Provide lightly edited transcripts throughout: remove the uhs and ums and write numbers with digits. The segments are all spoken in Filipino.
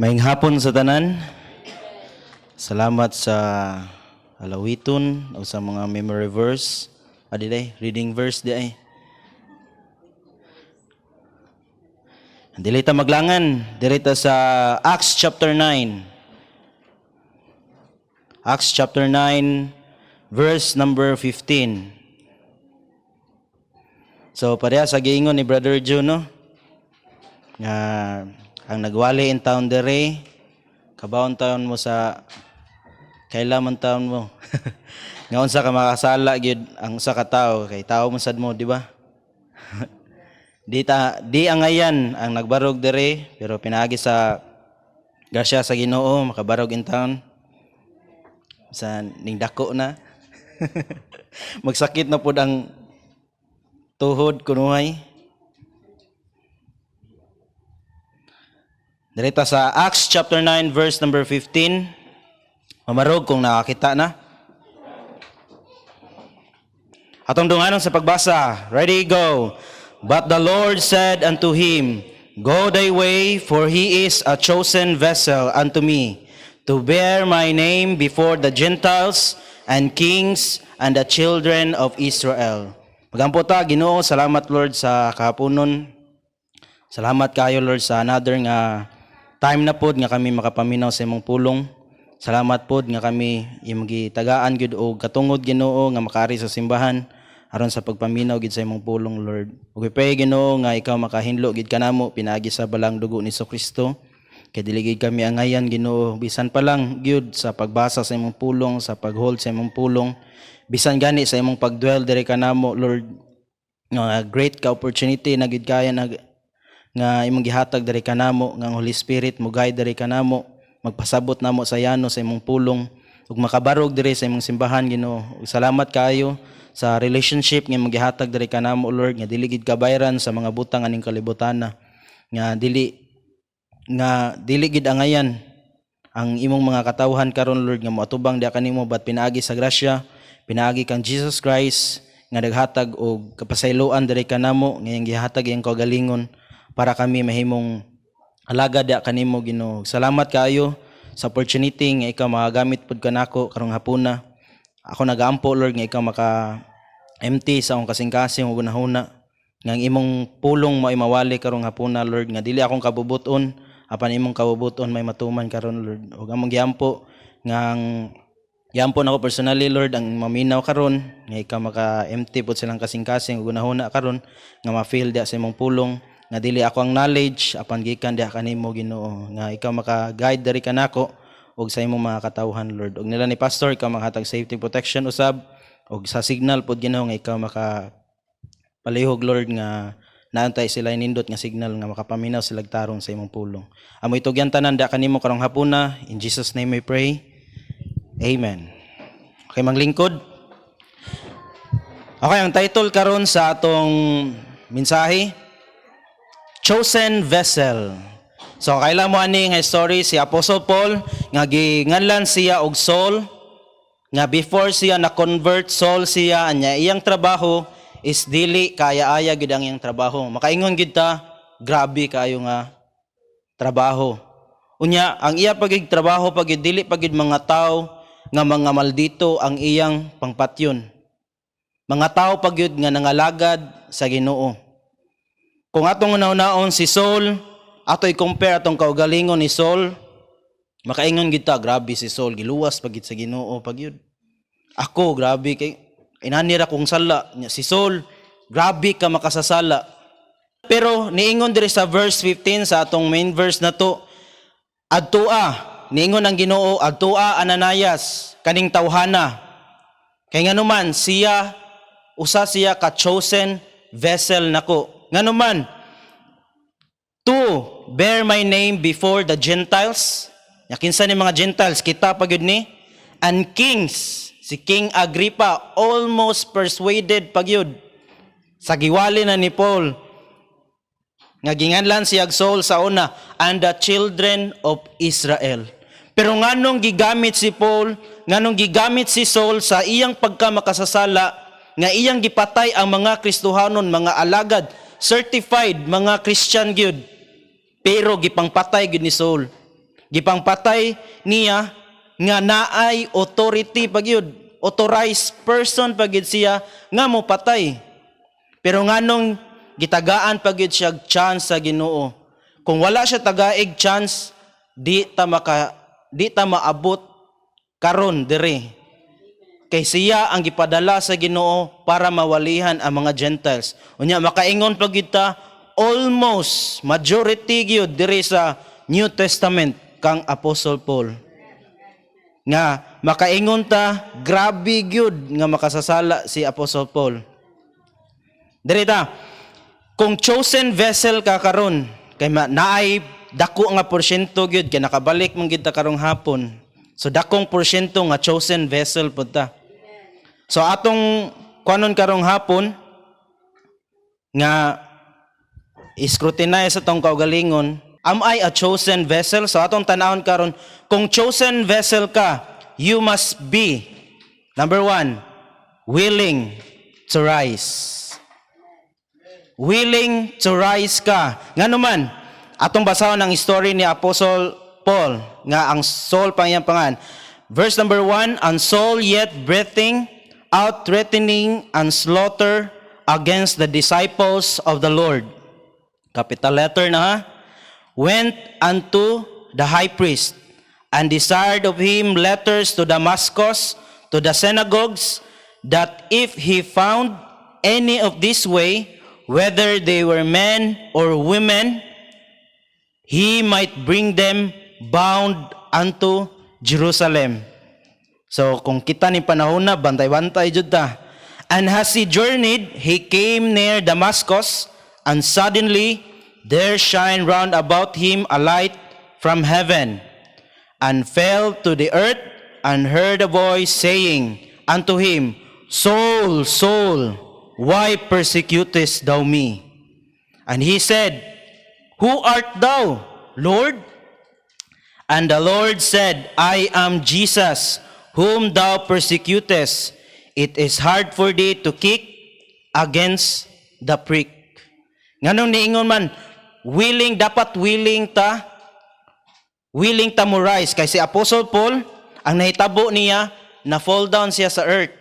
Maayong hapon sa tanan. Salamat sa alawiton o sa mga memory verse. Reading verse di ay. Dili ta maglangan, direta sa Acts chapter 9. Acts chapter 9 verse number 15. So pareha sa giingon ni Brother June, no? Nga ang nagwali in town dere, kabawon taon mo sa kailaman taon mo. Nga unsa ka makasala gyud ang usa ka tawo kay tawo man sad mo, di ba? Di angayan ang nagbarog dere, pero pinaagi sa grasya sa Ginoo makabarog in town. Sa ning dako na. Magsakit na pud ang tuhod kunuhay. Direta sa Acts chapter 9 verse number 15. Mamarog kung nakakita na. Atong dunganon sa pagbasa. Ready, go. But the Lord said unto him, Go thy way, for he is a chosen vessel unto me, to bear my name before the Gentiles and kings and the children of Israel. Magampo ta, Ginoo, salamat Lord sa kahaponon. Salamat kayo Lord sa another nga time na pod nga kami makapaminaw sa imong pulong. Salamat pod nga kami imong gitagaan gyud og katungod Ginoo nga makari sa simbahan aron sa pagpaminaw gid sa imong pulong Lord. Ug pray Ginoo nga ikaw makahinlo gid kanamo pinaagi sa balang dugo ni Kristo. Kay dili gid kami angayan Ginoo bisan pa lang gyud sa pagbasa sa imong pulong, sa paghold sa imong pulong. Bisan gani sa imong pagdwell diri kanamo Lord. Nga great ka opportunity na gid kaya nga imong gihatag diri kanamo nga ang Holy Spirit mo guide diri kanamo magpasabot namo sa yano sa imong pulong ug makabarog diri sa imong simbahan Ginoo. Salamat kaayo sa relationship nga imong gihatag diri kanamo Lord nga dili gid kabayran sa mga butang aning kalibutan nga dili gid angayan ang imong mga katawhan karon Lord nga moatubang diha kanimo bat pinaagi sa grasya, pinaagi kang Jesus Christ nga naghatag og kapasayloan diri kanamo nga iyang gihatag iyang kagalingon para kami mahimong alagad diha kanimo Ginoo. Salamat kaayo sa opportunity nga ikaw magagamit pud kanako karong hapuna. Ako nagaampo Lord nga ikaw maka-empty sa akong kasing-kasing ug unahuna nga ang imong pulong mao mawali karong hapuna Lord nga dili akong kabubuton apan imong kabubuton may matuman karon Lord. Ug among giampo nga giampo nako personally Lord ang maminaw karon nga ikaw maka-empty pud silang kasing-kasing ug unahuna karon nga ma-feel diha sa imong pulong nga dili ako ang knowledge apan gikan diha kanimo Ginoo nga ikaw maka-guide diri kanako og sa imong mga katawhan Lord. Og nila ni pastor ikaw makahatag safety protection usab og sa signal pod Ginoo nga ikaw maka palihog Lord nga naantay sila nindot nga signal nga makapaminaw sila tarong sa imong pulong. Amo itugyan tanan diha kanimo karong hapuna, in Jesus name we pray. Amen. Okay manglingkod. Okay, ang title karon sa atong mensahe, Chosen Vessel. So kaila mo ani nga story si Apostle Paul nga ginganlan siya og Saul nga before siya na convert Saul siya anya iyang trabaho is dili kaya-aya gid ang iyang trabaho. Makaingon gid ta, grabe kaayo nga trabaho. Unya ang iya pagig trabaho pagid dili pagid mga tao nga mga maldito ang iyang pangpatyon. Mga tao pagyud nga nangalagad sa Ginoo. Kung atong una-unaon si Saul, ato i-compare atong kaugalingon ni Saul, makaingon gid ta, grabe si Saul, giluwas pagid sa Ginoo pagyud. Ako grabe kay inanira kong sala si Saul, grabe ka makasasala. Pero niingon diri sa verse 15 sa atong main verse na to, adtua, niingon ang Ginoo, adtua Ananias, kaning tawhana. Kay nganuman siya usa siya ka chosen vessel nako. Nganuman, to bear my name before the Gentiles. Yakinsa ni mga Gentiles, kita pagyud ni. And kings, si King Agrippa, almost persuaded pagyud. Sa giwali na ni Paul, nga ginganlan siya Saul sa una, and the children of Israel. Pero nganong gigamit si Paul, nganong gigamit si Saul sa iyang pagkamakasasala, nga iyang gipatay ang mga Kristohanon, mga alagad, certified mga Christian gyud, pero gipangpatay gyud ni Saul. Gipangpatay niya nga naay authority pagyud, authorized person pagyud siya nga mo patay. Pero nganong gitagaan pagyud siya chance sa Ginoo. Kung wala siya tagaig chance, di ta maabot karon diri. Kay siya ang gipadala sa Ginoo para mawalihan ang mga Gentiles. Unya makaingon pagyud ta almost majority gyud diri sa New Testament kang Apostle Paul. Nga makaingon ta grabe gyud nga makasasala si Apostle Paul. Diri ta, kung chosen vessel ka karon, kay naay dako nga porsyento gyud kay nakabalik man gyud ta karong hapon. So dakong porsyento nga chosen vessel pud ta. So atong kuanon karong hapon nga scrutinize sa tong kaugalingon, am I a chosen vessel? So atong tanawon karon, kung chosen vessel ka, you must be, number 1, willing to rise. Willing to rise ka. Nga naman, atong basahon ang story ni Apostle Paul, nga ang Saul pang iyang pangan. Verse number 1, and Saul yet breathing out threatening and slaughter against the disciples of the Lord. Capital letter na ha. Went unto the high priest and desired of him letters to Damascus, to the synagogues, that if he found any of this way, whether they were men or women, he might bring them bound unto Jerusalem. So kung kita ni panahon na, bantay-bantay jud ta. And as he journeyed, he came near Damascus, and suddenly there shined round about him a light from heaven, and fell to the earth, and heard a voice saying unto him, Saul, Saul, why persecutest thou me? And he said, Who art thou, Lord? And the Lord said, I am Jesus, whom thou persecutest. It is hard for thee to kick against the prick. Nganong niingon man, dapat willing ta mo rise. Kay si Apostle Paul, ang nahitabo niya, na fall down siya sa earth.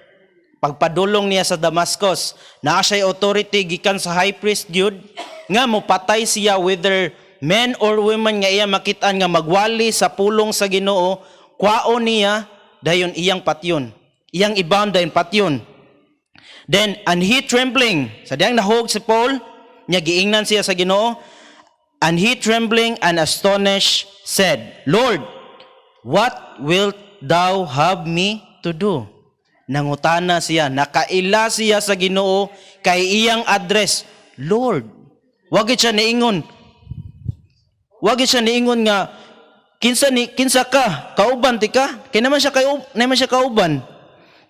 Pagpadulong niya sa Damascus, naa siya authority gikan sa high priest Jude, nga mopatay siya whether men or women nga iya makitaan nga magwali sa pulong sa Ginoo, kwaon niya dayon iyang patyon. Iyang ibound dayon patyon. Then and he trembling, sa diyang nahog si Paul, niya giingnan siya sa Ginoo, and he trembling and astonished said, Lord, what wilt thou have me to do? Nangutana siya, nakaila siya sa Ginoo kay iyang address, Lord. Wag siya niingon nga kinsa ka, kauban ti ka. Kay naman siya kauban.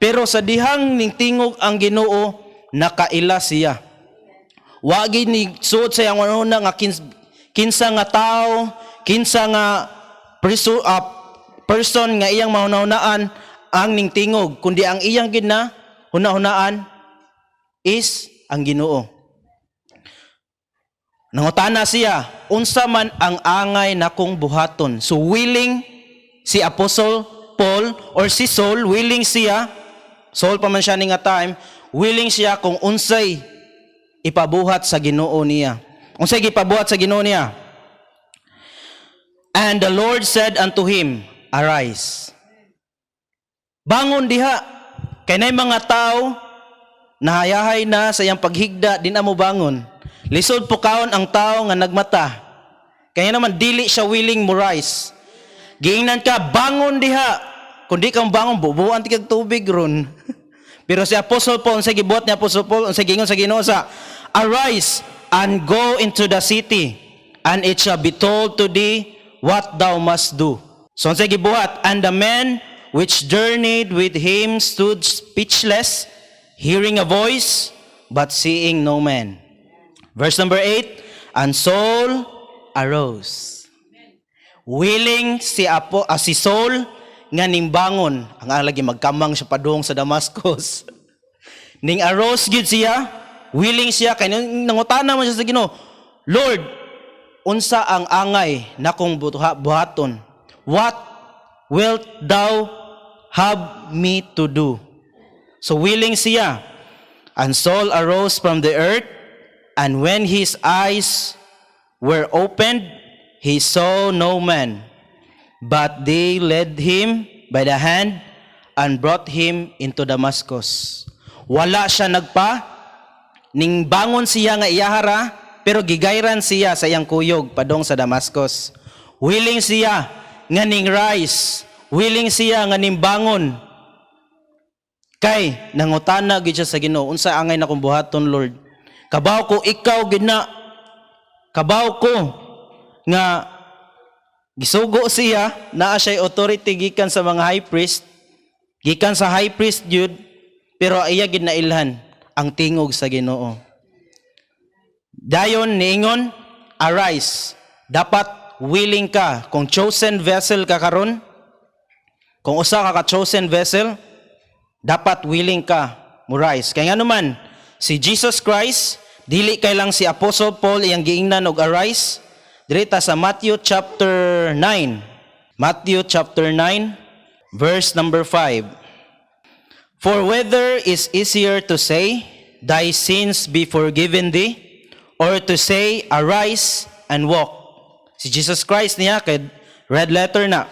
Pero sa dihang ning tingog ang Ginoo, nakaila siya. Wag ni suot sa iyang una nga kinsa nga tao, kinsa nga person nga iyang mahunahunaan ang ning tingog, kundi ang iyang hunahunaan is ang Ginoo. Nangutana siya, unsa man ang angay nakong buhaton. So willing si Apostle Paul or si Saul, willing siya, Saul pa man siya ning time, willing siya kung unsay ipabuhat sa Ginoo niya. Unsay gipabuhat sa Ginoo niya? And the Lord said unto him, Arise. Bangon diha, kay nay mga tao nahayahay na sa iyang paghigda, din amo bangon. Lisod po kaon ang tao nga nagmata. Kaya naman dili siya willing mo rise. Giingnan ka, bangon diha. Kundi kang bangon, bubuan ti kag tubig ron. Pero si Apostle Paul, sa gibuhat ni Apostle Paul, sa gingon sa Ginoo sa, Arise and go into the city, and it shall be told to thee what thou must do. So sa gibuhat, and the men which journeyed with him stood speechless, hearing a voice, but seeing no man. Verse number 8, and Saul arose. Willing si Saul nga nimbangon, ang lagi magkamang siya padung sa Damascus. Ning arose gid siya, willing siya, kay nangutana man siya sa Ginoo, Lord, unsa ang angay nakong buhaton? what wilt thou have me to do? So willing siya. And Saul arose from the earth, and when his eyes were opened, he saw no man. But they led him by the hand and brought him into Damascus. Wala siya nagpa, ning bangon siya nga iyahara, pero gigayran siya sa iyang kuyog padong sa Damascus. Willing siya nga ning rise, willing siya nga ning bangon. Kay nangutana gid siya sa Ginoo, unsa angay na kong buhaton, Lord? Kabaw ko ikaw gid na. Kabaw ko nga gisugo siya, naa siya authority gikan sa mga high priest, gikan sa high priest jud, pero iya gid na ilhan ang tingog sa Ginoo. Dayon niingon, arise. Dapat willing ka. Kung chosen vessel ka karon, kung usa ka chosen vessel, dapat willing ka mo rise. Kaya nga naman, si Jesus Christ, dili kay lang si Apostle Paul iyang giingnan og arise. Dirita sa Matthew chapter 9. Matthew chapter 9, verse number 5. For whether is easier to say, thy sins be forgiven thee, or to say, arise and walk. Si Jesus Christ niya, kay red letter na.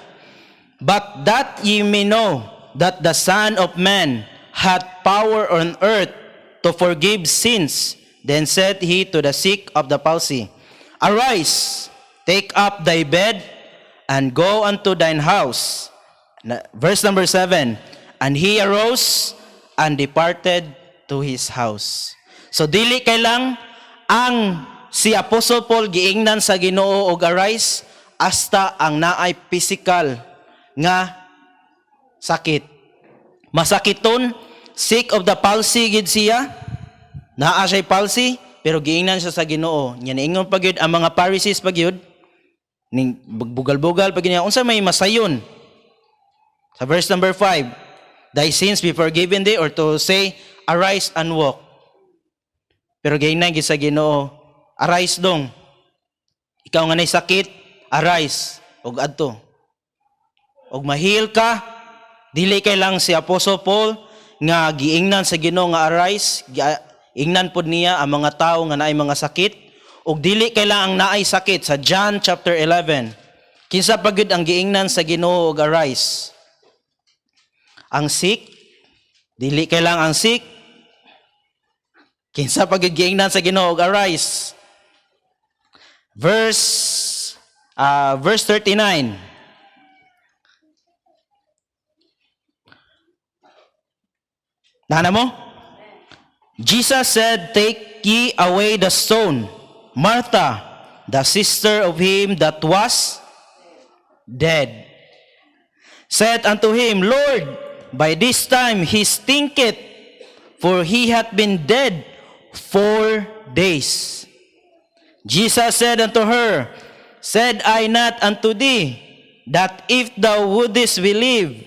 But that ye may know that the Son of Man hath power on earth to forgive sins. Then said he to the sick of the palsy, arise, take up thy bed, and go unto thine house. Verse number 7. And he arose and departed to his house. So dili kay lang ang si Apostle Paul giingnan sa Ginoo og arise, hasta ang naay physical nga sakit. Masakiton, sick of the palsy gid siya. Naa siya palsy, pero giingnan siya sa Ginoo. Nya niingon pa gyud ang mga Pharisees pa gyud, ning bugal-bugal pa gyud, unsa may masayon. Sa verse number 5, thy sins be forgiven thee, or to say, arise and walk. Pero giingnan gid sa Ginoo, arise dong. Ikaw nga nay sakit, arise og adto. Og mahil ka, dili kay lang si Apostle Paul nga giingnan sa Ginoo nga arise, ingnan pod niya ang mga tawo nga naay mga sakit, og dili kay lang ang naay sakit sa John chapter 11. Kinsa pa gyud ang giingnan sa Ginoo og arise? Ang sick, dili kay lang ang sick. Kinsa pa gyud giingnan sa Ginoo og arise? Verse 39. Nana mo? Jesus said, take ye away the stone. Martha, the sister of him that was dead, said unto him, Lord, by this time he stinketh, for he hath been dead 4 days. Jesus said unto her, said I not unto thee, that if thou wouldest believe,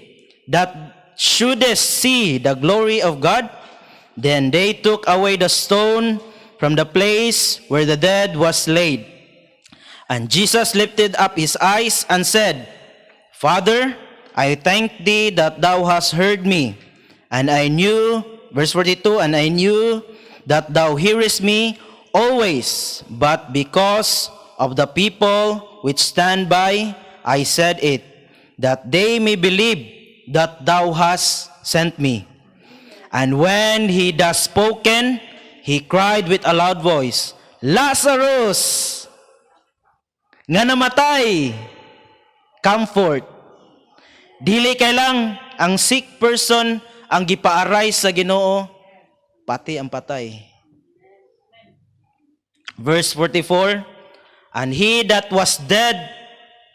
that shouldest see the glory of God? Then they took away the stone from the place where the dead was laid. And Jesus lifted up his eyes and said, Father, I thank thee that thou hast heard me. And I knew, verse 42, and I knew that thou hearest me always, but because of the people which stand by, I said it, that they may believe that thou hast sent me. And when he thus spoken, he cried with a loud voice, Lazarus, nga namatay, come forth. Dili kay lang ang sick person ang gipaaray sa Ginoo, pati ang patay. Verse 44, and he that was dead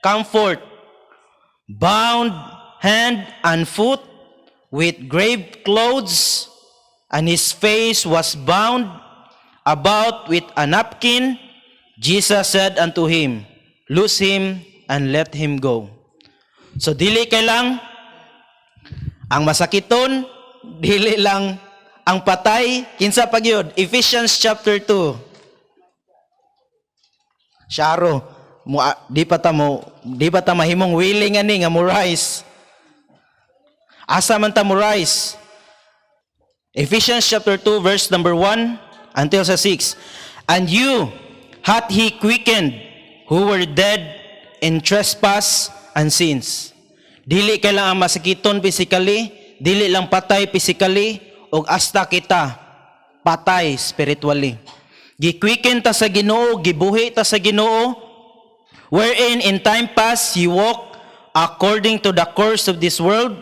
come forth, bound hand and foot with grave clothes, and his face was bound about with a napkin. Jesus said unto him, loose him and let him go. So dili kay lang ang masakiton, dili lang ang patay, kinsa pa gyud? Ephesians chapter 2. Sharo, di pa ta mahimong willing ani nga mo rise. Asa man ta mo rise? Ephesians chapter 2 verse number 1 until sa 6. And you hath he quickened who were dead in trespass and sins. Dili kailangan masakiton physically, dili lang patay physically, og hasta kita patay spiritually. Gi-quicken ta sa Ginoo, gibuhi ta sa Ginoo, wherein in time past you walk according to the course of this world,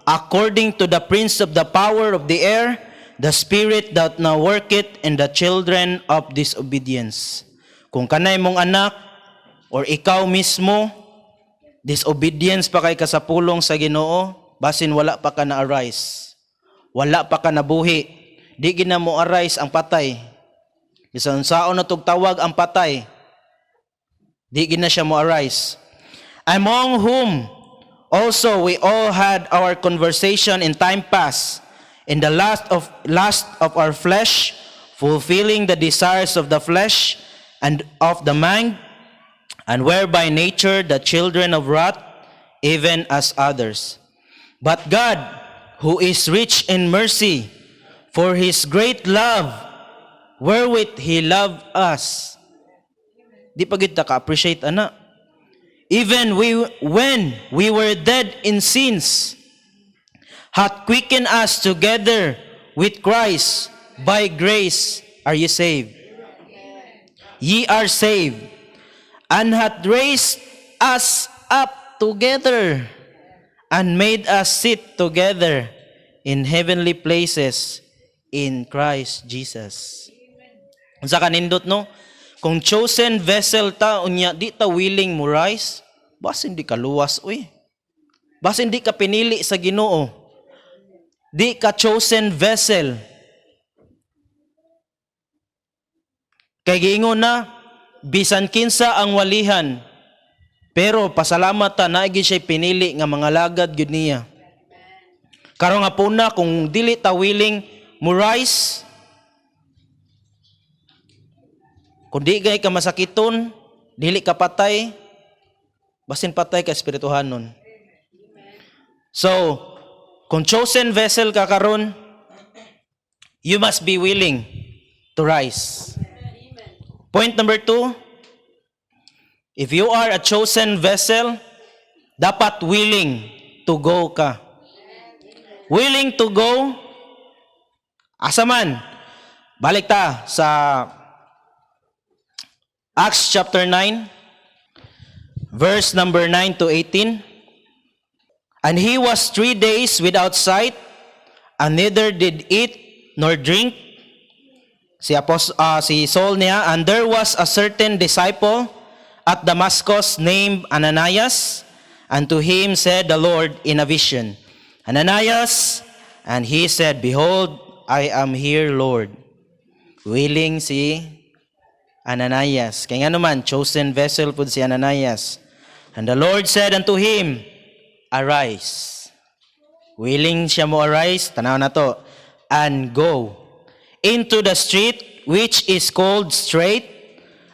according to the prince of the power of the air, the spirit that now worketh in the children of disobedience. Kung kanay mong anak, or ikaw mismo, disobedience pa kay kasapulong sa Ginoo, basin wala pa ka na-arise. Wala pa ka nabuhi. Di gina mo arise ang patay. Bisan saon na tawag ang patay. Di gina siya mo arise. Among whom also we all had our conversation in time past, in the lust of our flesh, fulfilling the desires of the flesh and of the mind, and were by nature the children of wrath, even as others. But God, who is rich in mercy, for his great love, wherewith he loved us. Di pa kita ka-appreciate, ana. Even when we were dead in sins, hath quickened us together with Christ. By grace are ye saved. Ye are saved, and hath raised us up together, and made us sit together in heavenly places in Christ Jesus. Sa kanindot no, kung chosen vessel ta unya di ta willing mo rise, basin di ka luwas uy. Basin di ka pinili sa Ginoo. Di ka chosen vessel. Kay giingon na bisan kinsa ang walihan, pero pasalamat ta naigi siya pinili nga mga lagad gyud niya. Karon nga puna kung dili ta willing mo rise, kung di gay ka masakiton, dili ka patay, basin patay ka espirituhanon. So, kung chosen vessel ka karon, you must be willing to rise. Point number 2, if you are a chosen vessel, dapat willing to go ka. Willing to go, asa man? Balik ta sa Acts chapter 9, verse number 9 to 18. And he was 3 days without sight, and neither did eat nor drink. Si Saul niya, and there was a certain disciple at Damascus named Ananias, and to him said the Lord in a vision, Ananias, and he said, Behold, I am here, Lord. Willing si Ananias. Kaya nga naman, chosen vessel po si Ananias. And the Lord said unto him, Arise. Willing siya mo arise, tanaw na to, and go into the street which is called Straight,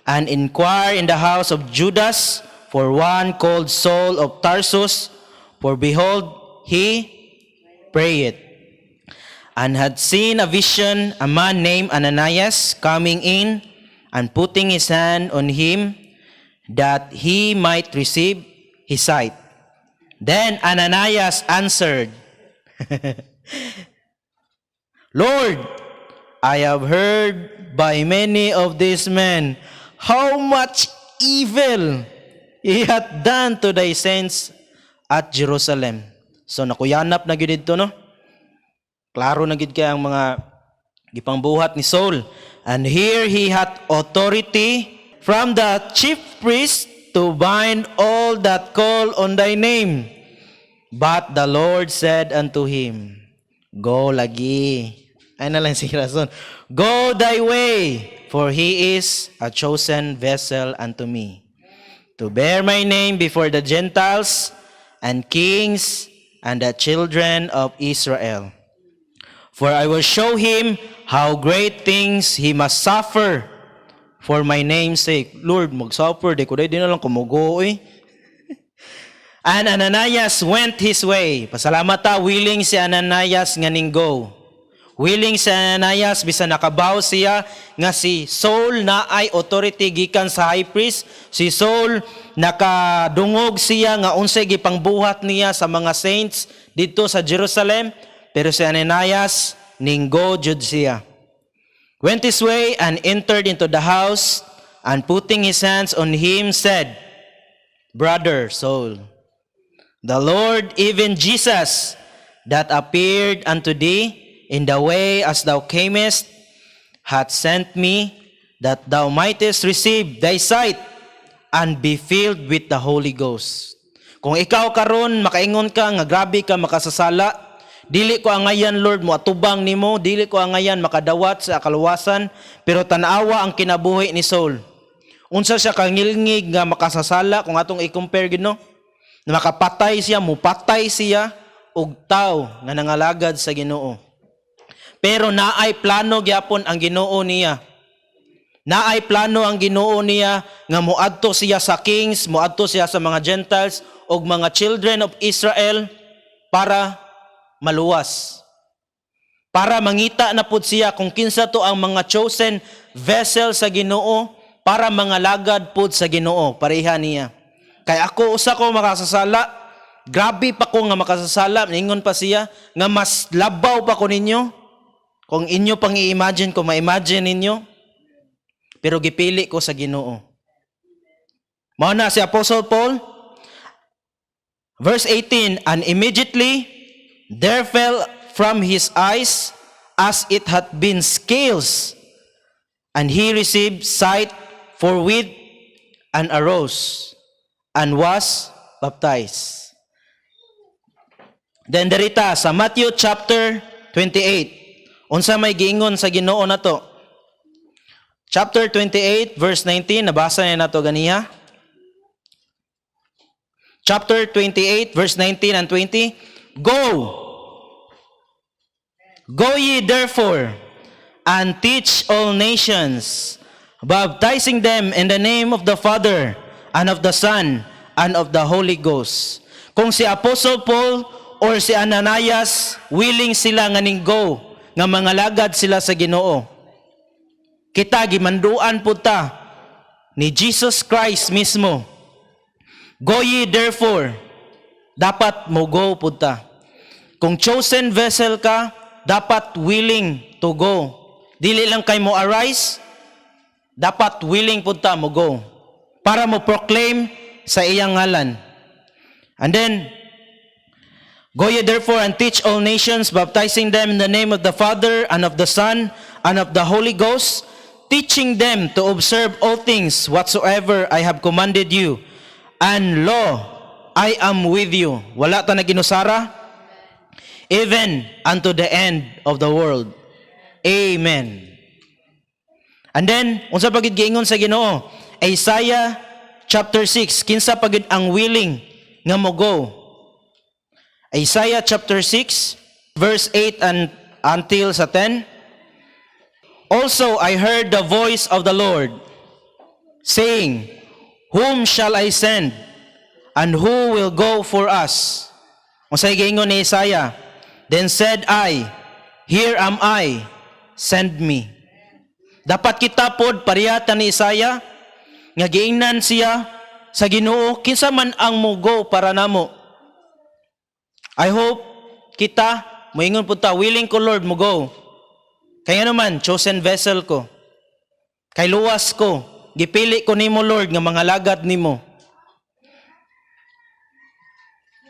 and inquire in the house of Judas for one called Saul of Tarsus, for behold, he prayeth, and had seen a vision, a man named Ananias coming in, and putting his hand on him, that he might receive his sight. Then Ananias answered, Lord, I have heard by many of these men how much evil he hath done to thy saints at Jerusalem. So nakuyanap na gid dito no. Klaro na gid kay ang mga gipangbuhat ni Saul. And here he hath authority from the chief priest to bind all that call on thy name. But the Lord said unto him, Go lagi. Ay na lang si Rason. Go thy way, for he is a chosen vessel unto me, to bear my name before the Gentiles and kings and the children of Israel. For I will show him how great things he must suffer for my name's sake. Lord, mag-suffer, di ko di na lang kumugo eh. And Ananias went his way. Pasalamat ta, willing si Ananias nga ning go. Willing si Ananias, bisan nakabaw siya nga si Saul na ay authority gikan sa high priest. Si Saul, nakadungog siya nga unsay gipangbuhat niya sa mga saints dito sa Jerusalem. Pero si Ananias, ning go jud siya. Went his way and entered into the house, and putting his hands on him said, Brother Saul, the Lord, even Jesus, that appeared unto thee in the way as thou camest, hath sent me, that thou mightest receive thy sight, and be filled with the Holy Ghost. Kung ikaw karon makaingon ka nga grabe ka makasasala, dili ko angayan Lord mo atubang nimo, dili ko angayan makadawat sa kaluwasan, pero tanawa ang kinabuhi ni Saul. Unsa siya kangilngig nga makasasala kung atong i-compare gid no? Makapatay siya, mupatay siya og tao nga nangalagad sa Ginoo. Pero naay plano gyapon ang Ginoo niya. Naay plano ang Ginoo niya nga moadto siya sa kings, moadto siya sa mga Gentiles og mga children of Israel para maluwas. Para mangita na pud siya kung kinsa to ang mga chosen vessel sa Ginoo para mangalagad pud sa Ginoo, pareha niya. Kay ako usa ko makasasala, grabe pa ko nga makasasala, ningon pa siya nga mas labaw pa ko ninyo. Kung inyo pang i-imagine ko, ma-imagine ninyo. Pero gipili ko sa Ginoo. Mao na si Apostle Paul, verse 18, and immediately there fell from his eyes as it had been scales, and he received sight forthwith and arose and was baptized. Then derita sa Matthew chapter 28. Unsa may giingon sa Ginoo nato? Chapter 28 verse 19, nabasa niya nato ganiya. Chapter 28 verse 19 and 20. Go ye therefore and teach all nations, baptizing them in the name of the Father and of the Son and of the Holy Ghost. Kung si Apostle Paul or si Ananias, willing sila nga ning go, nga mangalagad sila sa Ginoo. Kita gimanduan pud ta ni Jesus Christ mismo. Go ye therefore, dapat mo go pud ta. Kung chosen vessel ka, dapat willing to go. Dili lang kay mo arise, dapat willing pud ta mo go para mo proclaim sa iyang ngalan. And then, go ye therefore and teach all nations, baptizing them in the name of the Father and of the Son and of the Holy Ghost, teaching them to observe all things whatsoever I have commanded you. And lo, I am with you. Wala ta na ginusara? Even unto the end of the world. Amen. And then, unsa pagid giingon sa Ginoo? Isaiah chapter 6, kinsa pagid ang willing nga mo go? Isaiah chapter 6, verse 8 and until sa 10. Also I heard the voice of the Lord, saying, Whom shall I send? And who will go for us? Unsay giingon ni Isaiah? Then said I, Here am I, send me. Dapat kita pod parihatan ni Isaiah, nga giingnan siya sa Ginoo, kinsa man ang mugo para namo. I hope kita, moingon po ta, willing ko Lord, mugo. Kaya naman, chosen vessel ko. Kay luwas ko, gipili ko nimo Lord, nga mga lagad nimo.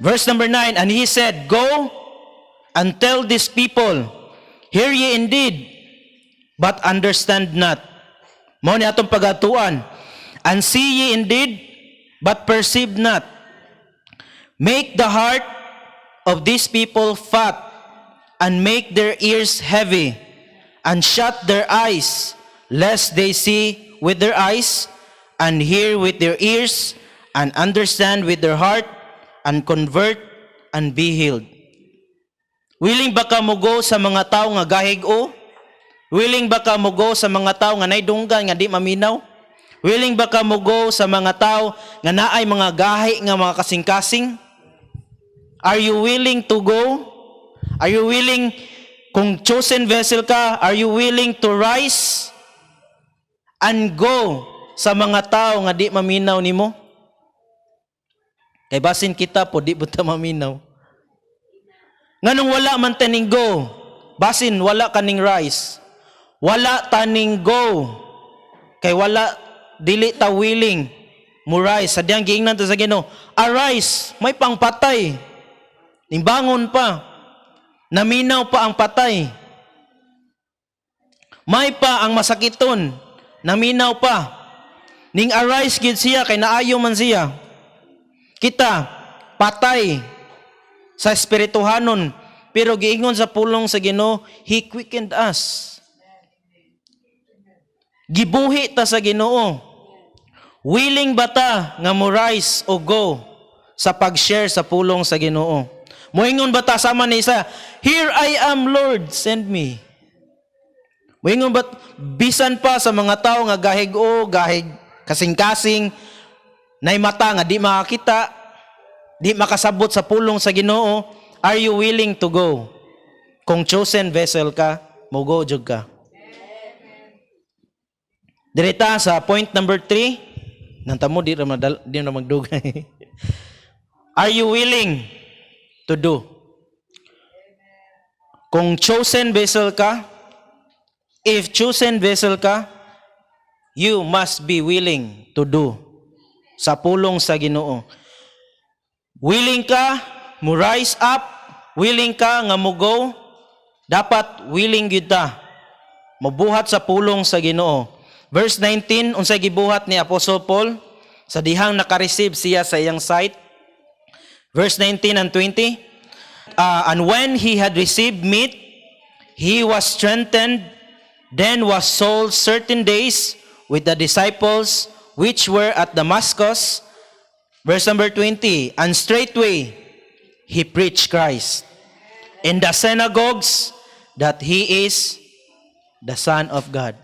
Verse number 9, and he said, Go and tell these people, hear ye indeed, but understand not. Mao ni atong pagatuan. And see ye indeed, but perceive not. Make the heart of these people fat, and make their ears heavy, and shut their eyes, lest they see with their eyes, and hear with their ears, and understand with their heart, and convert, and be healed. Willing ba ka mo go sa mga tao nga gahig-o? Willing ba ka mugo sa mga tao nga nay dunggan nga di maminaw? Willing ba ka mugo sa mga tao nga naay mga gahi nga mga kasing-kasing? Are you willing to go? Are you willing, kung chosen vessel ka, are you willing to rise and go sa mga tao nga di maminaw nimo? Kay basin kita po di buta maminaw. Nganong wala man taning go, basin wala kaning rise. Wala taning go. Kay wala dili ta willing mo rise. Sadyang giingnan ta sa Ginoo, arise, may pangpatay. Nimbangon pa. Naminaw pa ang patay. May pa ang masakiton. Naminaw pa. Ning arise gid siya kay naayo man siya. Kita patay sa espirituhanon, pero giingon sa pulong sa Ginoo, He quickened us. Gibuhi ta sa Ginoo. Willing ba ta nga mo rise o go sa pag-share sa pulong sa Ginoo? Moingon ba ta sama ni isa, Here I am, Lord, send me. Moingon ba bisan pa sa mga tao nga gahig kasing-kasing, nay mata nga di makakita, di makasabot sa pulong sa Ginoo, are you willing to go? Kung chosen vessel ka, mo go jud ka. Direta sa point number 3, nantamo di na magdugay. Are you willing to do? Kung chosen vessel ka, if chosen vessel ka, you must be willing to do sa pulong sa Ginoo. Willing ka mo rise up, willing ka nga mo go, dapat willing gyud ta mabuhat sa pulong sa Ginoo. Verse 19, unsay gibuhat ni Apostle Paul sa dihang naka-receive siya sa iyang sight. Verse 19 and 20, and when he had received meat, he was strengthened, then was sold certain days with the disciples which were at Damascus. Verse number 20, and straightway he preached Christ in the synagogues that he is the Son of God.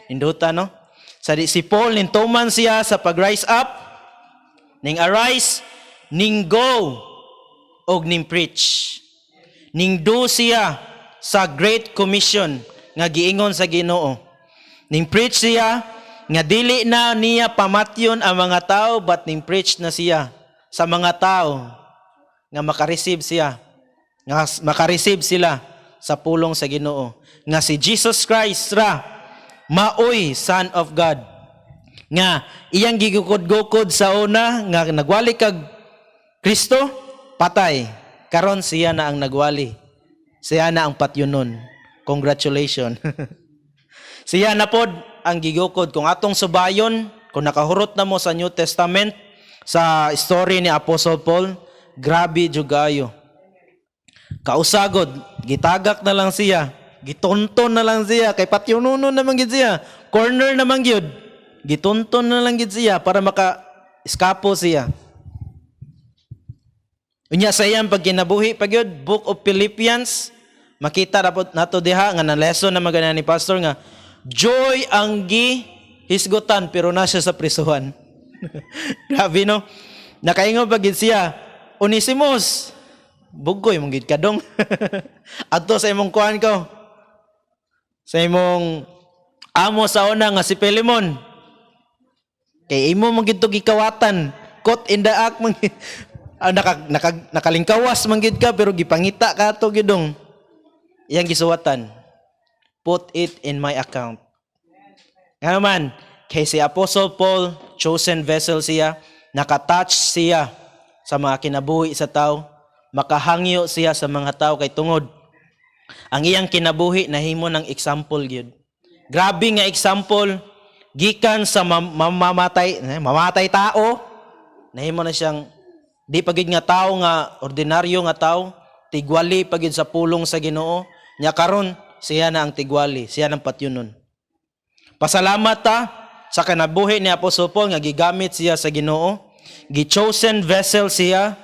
Induta, no? Si Paul, nintuman siya sa pag-rise up, ning arise, ning go, og ning preach. Ning do siya sa Great Commission nga giingon sa Ginoo. Ning preach siya, nga dili na niya pamatyon ang mga tao, but ning preach na siya sa mga tao nga makareceive siya, nga makareceive sila sa pulong sa Ginoo. Nga si Jesus Christ ra, maoy Son of God, nga iyang gigukod-gukod sa una nga nagwali kag Kristo, patay, karon siya na ang nagwali, siya na ang patyunon. Congratulations. Siya na pod ang gigukod. Kung atong subayon, kung nakahurot na mo sa New Testament, sa story ni Apostle Paul, grabe jugayo. Kausagod, gitagak na lang siya, gitonton na lang siya, kay patyununon naman gid siya, corner naman gyud, gitonton na lang gid siya para maka-eskapo siya. Unya sa iyang pagkinabuhi pa gyud, Book of Philippians, makita nato diha nga na lesson na magana ni pastor nga joy ang hisgutan pero na siya sa prisuhan. Grabe no. Nakaingon pa gid siya, Onesimus, bugoy mong gid kadong. Adto sa imong kuan ko, sa imong amo sa una nga si Pelemon, kay imo man gid to gikawatan, caught in the act man nakalingkawas man gid ka pero gipangita ka to gidong. Iyang gisuwatan, put it in my account. Nga naman, kay si Apostle Paul, chosen vessel siya, nakatouch siya sa mga kinabuhi sa tao, makahangyo siya sa mga tao kay tungod ang iyang kinabuhi nahimo ng example gyud. Grabe nga example, gikan sa mamatay tao, nahimo na siyang di pagid nga tao nga ordinaryo nga tao, tigwali pagid sa pulong sa Ginoo. Nya karon siya na ang tigwali, siya nang patyunon. Pasalamat ta sa kanabuhi ni Apostle Paul nga gigamit siya sa Ginoo, gi-chosen vessel siya.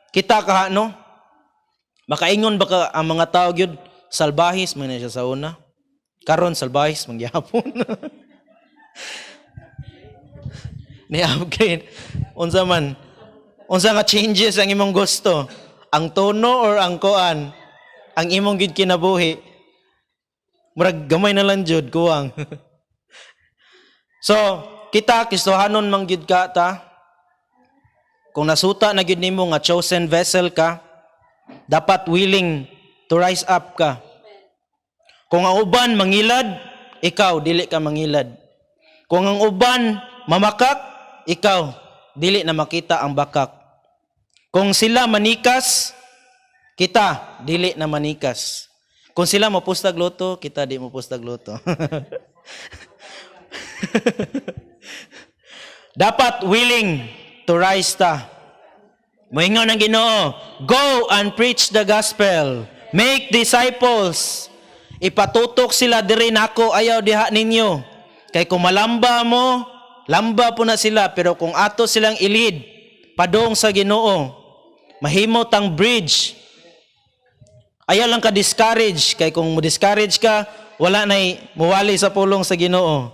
Kita ka no? Makaingon ba ka ang mga tao gyud salbahis man siya sa una? Karon salbahis mangyapon. Ni upgrade. Unsa man? Unsa nga changes ang imong gusto? Ang tono or ang kuan? Ang imong gid kinabuhi. Murag gamay na lang jud kuwang. So, kita Kristohanon man gyud ka ta. Kung nasuta na gyud nimo nga chosen vessel ka, dapat willing to rise up ka. Kung ang uban mangilad, ikaw dili ka mangilad. Kung ang uban mamakak, ikaw dili na makita ang bakak. Kung sila manikas, kita dili na manikas. Kung sila mapustag loto, kita di mapustag loto. Dapat willing to rise ta. Moingon ang Ginoo, go and preach the gospel. Make disciples. Ipatutok sila diri nako, ayaw diha ninyo. Kay kung malamba mo, lamba po na sila, pero kung ato silang ilid, padong sa Ginoo, mahimot ang bridge. Ayaw lang ka discourage, kay kung mo-discourage ka, wala na'y muwali sa pulong sa Ginoo.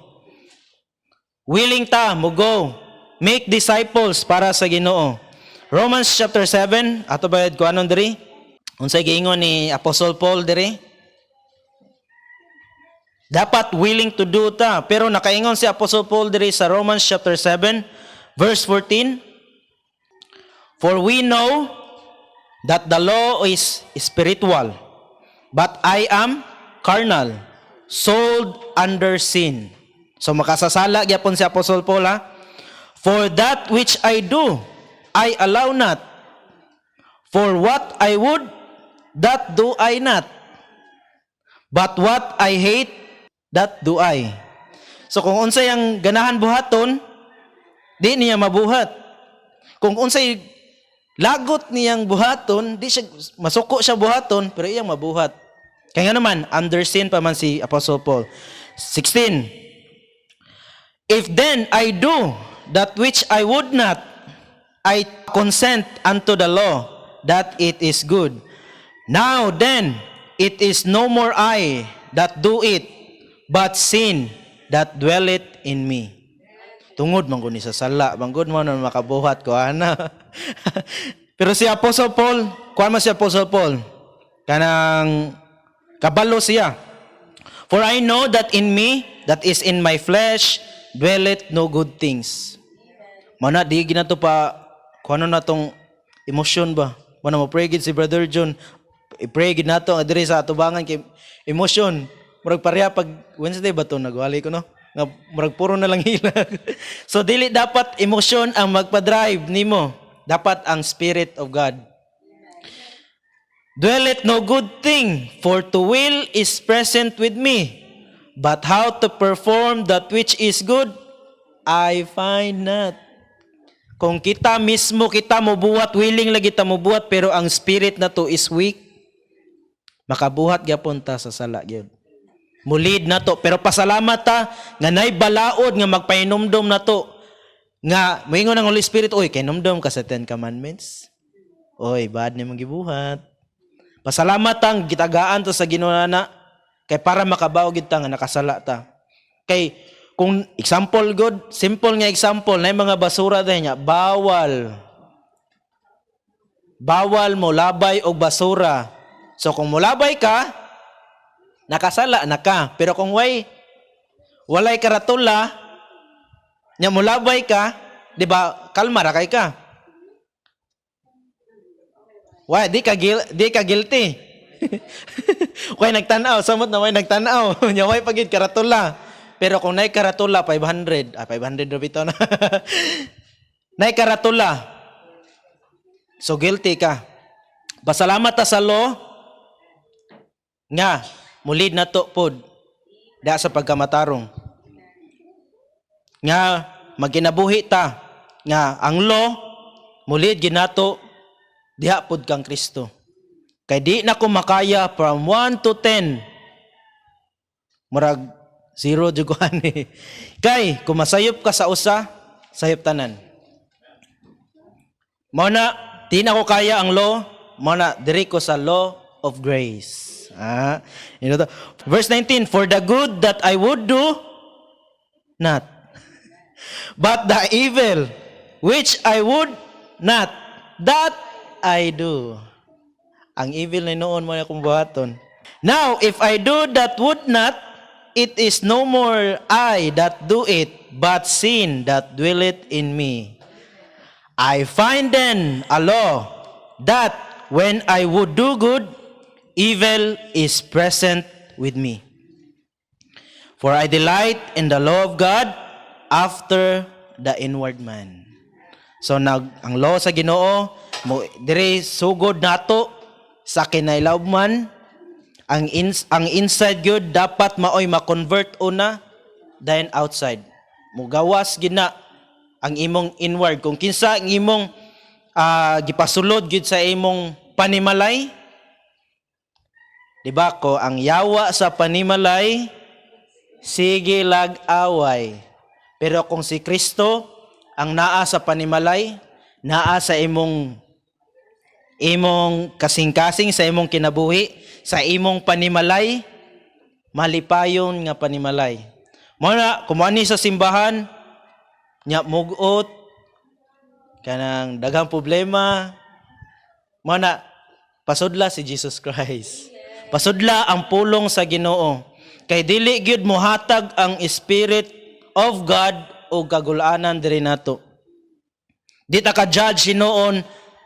Willing ta, mo go. Make disciples para sa Ginoo. Romans chapter 7, ato bayad ko anon diri? Unsay giingon ni Apostle Paul diri? Dapat willing to do ta. Pero nakaingon si Apostle Paul diri sa Romans chapter 7, verse 14. For we know that the law is spiritual, but I am carnal, sold under sin. So makasasala gyapon si Apostle Paul ha. For that which I do, I allow not. For what I would, that do I not. But what I hate, that do I. So kung unsay ang ganahan buhaton, di niya mabuhat. Kung unsay lagot niyang buhaton, di siya masuko siya buhaton, pero iyang mabuhat. Kaya nga naman, under sin pa man si Apostle Paul. 16. If then I do that which I would not, I consent unto the law that it is good. Now then, it is no more I that do it, but sin that dwelleth in me. Tungod man guni sa sala, manggod mo na makabuhat ko ana. Pero si Apostle Paul, kuan man si Apostle Paul, kanang kabalo siya. For I know that in me, that is in my flesh, dwelleth no good things. Mana di ginato pa kuno na tong emosyon ba? Mana mo pray gid si Brother John. I-pray gid nato adiri sa atubangan kay emosyon. Murag pareha pag Wednesday ba to nagwali ko no? Nga murag puro na lang hilag. So dili dapat emosyon ang magpa-drive nimo. Dapat ang Spirit of God. Dwelleth no good thing, for to will is present with me. But how to perform that which is good, I find not. Kung kita mismo, kita mo buhat, willing lagi ta mo buhat, pero ang spirit na to is weak, makabuhat gyapon ta sa sala gyud. Mulid na to, pero pasalamat ta nga nay balaod nga magpainumdom na to. Nga moingon ang Holy Spirit, oy, kay numdom ka sa 10 commandments. Oy, bad ni mong gibuhat. Pasalamat tang gitagaan to sa Ginoo na kay para makabaw gid ta nga nakasala ta. Kay kung example good, simple nga example, na mga basura dahil niya, bawal mo labay og basura. So kung mulabay ka, nakasala na ka. Pero kung walay karatula, nya mulabay ka, di ba, kalma ra kay ka. Why, di ka guilty. Way nagtanaw, samot na way nagtanaw. Nya way pagid karatula. Pero kung nay karatula 500 ra bitaw na. Nay karatula. So guilty ka. Pasalamat ta sa law nga mulid na to pod da sa pagkamatarong. Nga magkinabuhi ta nga ang law mulid ginato diha pod kang Kristo. Kay di na ko makaya from 1 to 10. Murag 0 jud ko ani. Kay kung masayop ka sa usa, sayop tanan. Mao na di na ko kaya ang law, mao na diri ko sa law of grace. You know to. Verse 19, for the good that I would do, not. But the evil which I would not, that I do. Ang evil na noon mo na kung buhaton. Now, if I do that would not, it is no more I that do it, but sin that dwelleth in me. I find then a law, that when I would do good, evil is present with me. For I delight in the law of God after the inward man. So ang law sa Ginoo mo dire sugod nato sa kinailaw man, ang inside gyud dapat maoy ma-convert una then outside. Mugawas gina ang imong inward. Kung kinsa ang imong gipasulod gyud sa imong panimalay, di ba ko ang yawa sa panimalay sige lag-away. Pero kung si Kristo ang naa sa panimalay, naa sa imong kasing-kasing sa imong kinabuhi, sa imong panimalay, malipayon nga panimalay. Muna, kumani sa simbahan, nya mugot, kanang daghang problema, muna, pasudla si Jesus Christ. Pasudla ang pulong sa Ginoo. Kay dili gyud mohatag ang Spirit of God o kagulanan diri nato. Di ta ka judge hinoon,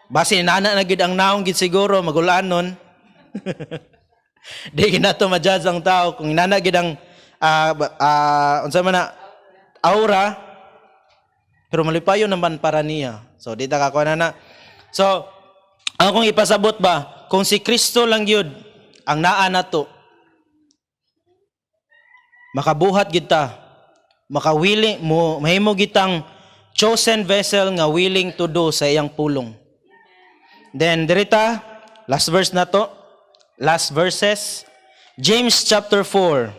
base nana na gyud ang naong gid siguro magulanon. Di ginato ma-judge ang tao kung nana gyud ang unsa man na aura, pero malipayon naman para niya. So di ta ka kuha na. So ang kung ipasabot ba, kung si Kristo lang gyud ang naa nato, makabuhat gid ta, makawilling mo mahimo gitang chosen vessel nga willing to do sa iyang pulong. Then dirita last verse na to, last verses, James chapter 4.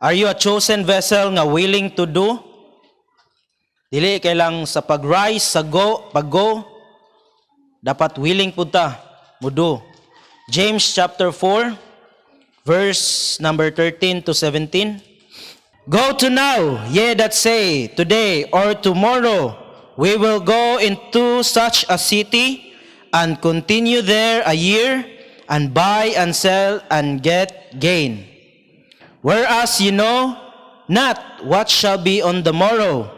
Are you a chosen vessel nga willing to do? Dili kay lang sa pag-rise sa pag-go, dapat willing pud ta mo do. James chapter 4 verse number 13 to 17. Go to now, ye that say, today or tomorrow, we will go into such a city, and continue there a year, and buy and sell, and get gain. Whereas you know not what shall be on the morrow,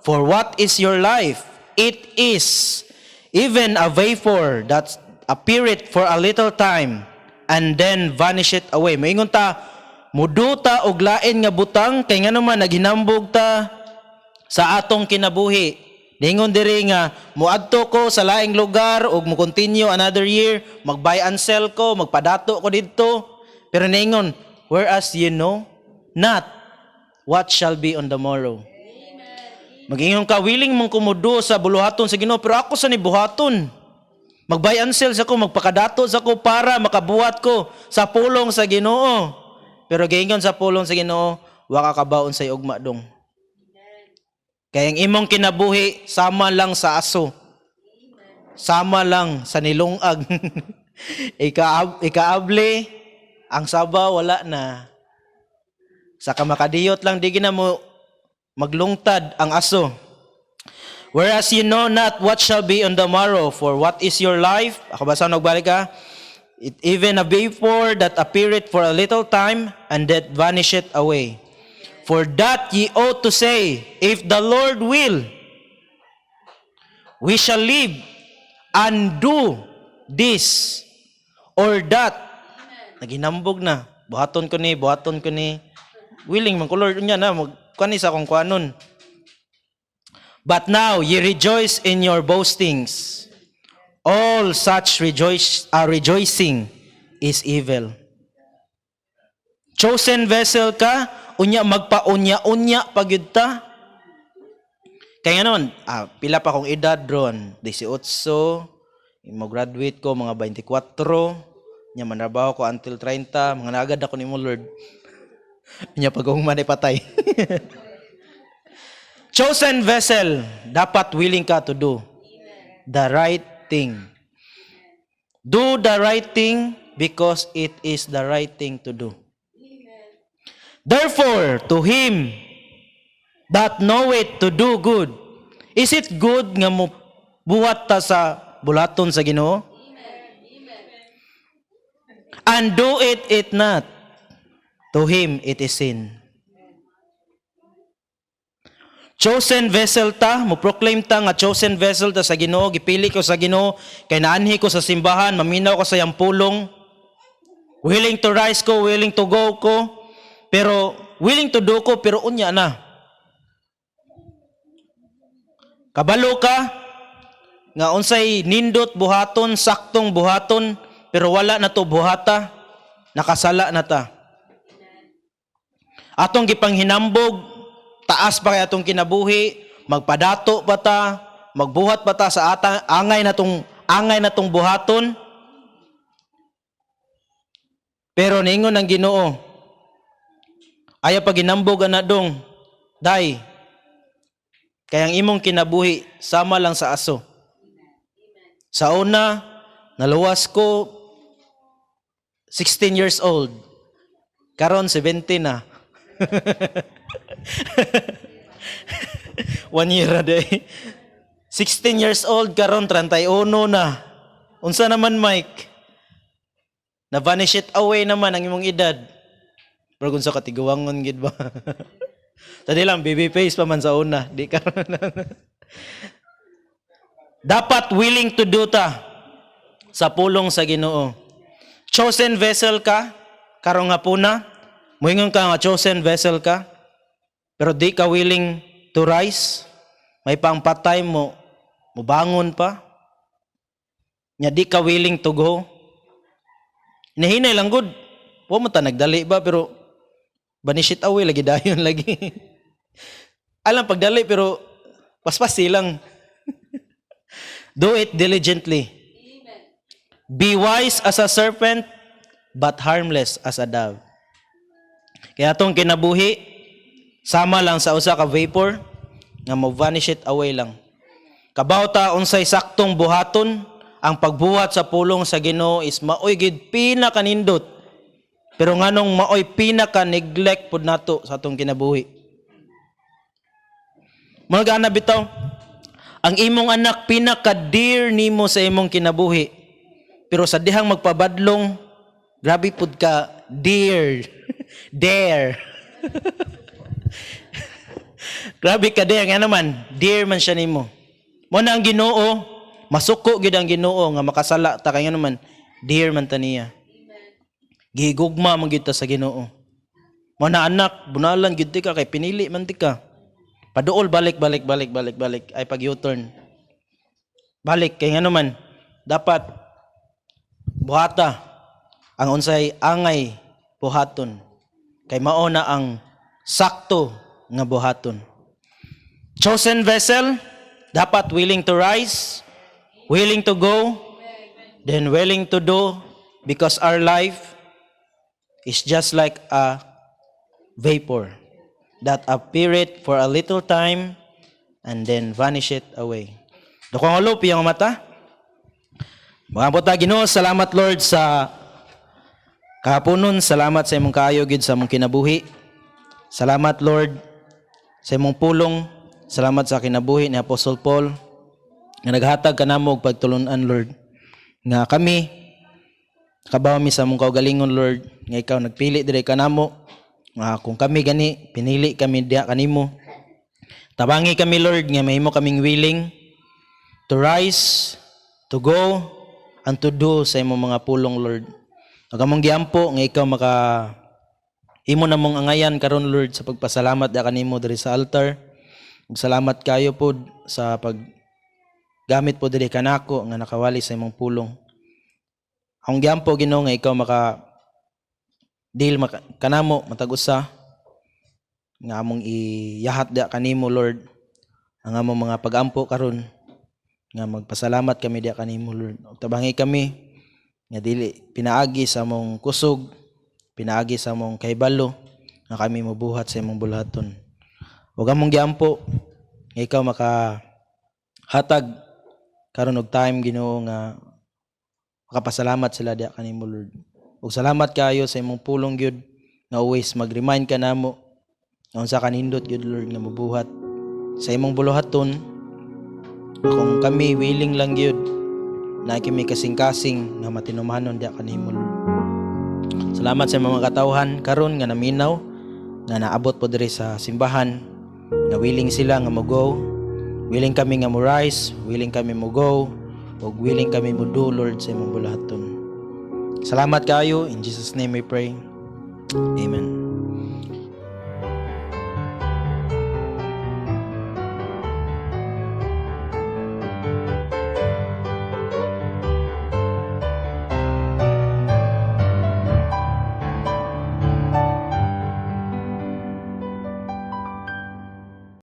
for what is your life? It is even a vapor that appeareth for a little time, and then vanisheth away. Maingon ta, muduta og lain nga butang kay ngano man naghinambog ta sa atong kinabuhi. Ningon diri nga muadto ko sa laing lugar ug mo continue another year, mag-buy and sell ko, magpadato ko didto. Pero ningon, whereas you know not what shall be on the morrow. Mag-ingon ka, willing mong kumudo sa buluhaton sa Ginoo, pero ako sa ni buhaton. Mag-buy and sell sa ko, magpakadato sa ko para makabuhat ko sa pulong sa Ginoo. Pero gayon sa pulong sa Ginoo, wa ka kabaon sa ugma dong. Kaya ang imong kinabuhi sama lang sa aso. Sama lang sa nilungag. Ikaable, ang saba wala na. Sa kamakadiyot lang di gina mo maglungtad ang aso. Whereas you know not what shall be on the morrow, for what is your life? Ako basa nagbalik ka. It even a vapor that appeareth for a little time, and that vanisheth away. For that ye ought to say, if the Lord will, we shall live and do this or that. Naginambog na. Buhaton ko ni. Willing man ko Lord niya na magkuani sa kung kuanon. But now ye rejoice in your boastings. All such rejoicing is evil. Chosen vessel ka, unya magpa-unya-unya pagyud ta. Kaya noon, pila pa kong edad ron, 18, mo-graduate ko mga 24, nya manrabaho ko until 30, mga nagad ako nimo Lord. Nya pag-human ay patay. Chosen vessel, dapat willing ka to do the right thing. Do the right thing because it is the right thing to do. Therefore, to him that knoweth to do good, is it good nga mo buhat ta sa bulaton sa Ginoo? And do it not, to him it is sin. Chosen vessel ta, mo proclaim ta nga chosen vessel ta sa Ginoo, gipili ko sa Ginoo, kay naanhi ko sa simbahan, maminaw ko sa iyang pulong, willing to rise ko, willing to go ko, pero willing to do ko, pero unya na. Kabalo ka, nga unsay nindot buhaton, saktong buhaton, pero wala na to buhata, nakasala na ta. Atong gipanghinambog, taas pa kay atong kinabuhi, magpadato pa ta, magbuhat pa ta sa angay na tong buhaton. Pero niingon ang Ginoo, ayaw pa ginambog na dong, day, kaya ang imong kinabuhi, sama lang sa aso. Sa una, naluwas ko, 16 years old. Karon 17 na. 1 year a day. 16 years old, karon 31 na. Unsa naman, Mike? Na-vanish it away naman ang imong edad. Pero kung sa katiguangon, gid ba? Tadi lang, baby face pa man sa una. Di ka dapat willing to do ta sa pulong sa Ginoo. Chosen vessel ka, karong hapuna, muingon ka nga chosen vessel ka, pero di ka willing to rise, may pangpatay mo, mubangon pa, nya di ka willing to go. Nahinay lang good, po mo ta nagdali ba, pero banishit away, lagi dayon lagi. Alam, pagdali, pero paspas silang. Do it diligently. Be wise as a serpent, but harmless as a dove. Kaya itong kinabuhi, sama lang sa usa ka vapor, nga mo-vanish it away lang. Kabawta unsay saktong buhaton, ang pagbuhat sa pulong sa Ginoo is maoy gid pinakanindot. Pero nganong maoy pinaka-neglect pud nato sa atong kinabuhi. Mga ana bitaw, ang imong anak pinaka-dear nimo sa imong kinabuhi. Pero sa dihang magpabadlong, grabe pud ka dear. Dare. Grabe ka dare nga naman, dear man siya nimo. Mo na ang Ginoo, masuko gid ang Ginoo nga makasala ta kay nga naman, dear man ta niya. Gihigugma man gid ta sa Ginoo. Mo na anak, bunalan gid ti ka kay pinili man ti ka. Paduol balik ay pag U-turn. Balik kay nga naman, dapat buhata ang unsay angay buhaton. Kay mao na ang sakto nga buhaton. Chosen vessel, dapat willing to rise, willing to go, then willing to do, because our life is just like a vapor that appeareth for a little time and then vanisheth away. Dukong ulo, piyang mata. Mga puta, Ginoo, salamat Lord sa kahaponon, salamat sa imong kaayo gid sa imong kinabuhi. Salamat Lord sa imong pulong, salamat sa kinabuhi ni Apostle Paul nga naghatag kanamo og pagtulunan Lord. Nga kami kabaw mi sa imong kaugalingon Lord, nga ikaw nagpili dire kanamo. Kung kami gani pinili kami diha kanimo. Tabangi kami Lord nga mahimo kaming willing to rise, to go, and to do sa imong mga pulong Lord. Agamong giampo nga ikaw maka imo na mong angayan karon Lord sa pagpasalamat da kanimo diri sa altar. Salamat kayo pod sa pag gamit po diri kanako nga nakawali sa imong pulong. Ang giampo Ginoo nga ikaw maka deal kanamo matag-usa nga among iyahat da kanimo Lord. Ang among mga pagampo karon nga magpasalamat kami da kanimo Lord. Tabangi kami nga dili pinaagi sa among kusog, pinaagi sa among kahibalo nga kami mobuhat sa imong bulaton. Ug among giampo nga ikaw maka hatag karon og time Ginoo nga makapasalamat sila diha kanimo Lord. Ug salamat kaayo sa imong pulong gyud nga always mag-remind ka namo nga unsa ka nindot gyud Lord nga mabuhat sa imong buluhaton. Kung kami willing lang gyud na kami kasing-kasing nga matinumanon diha kanimo Lord. Salamat sa mga katawhan karon nga naminaw nga naabot po diri sa simbahan, na willing sila nga mo-go, willing kami nga mo-rise, willing kami mo-go, ug willing kami mo-do Lord sa imong buluhaton. Salamat kaayo, in Jesus name we pray. Amen.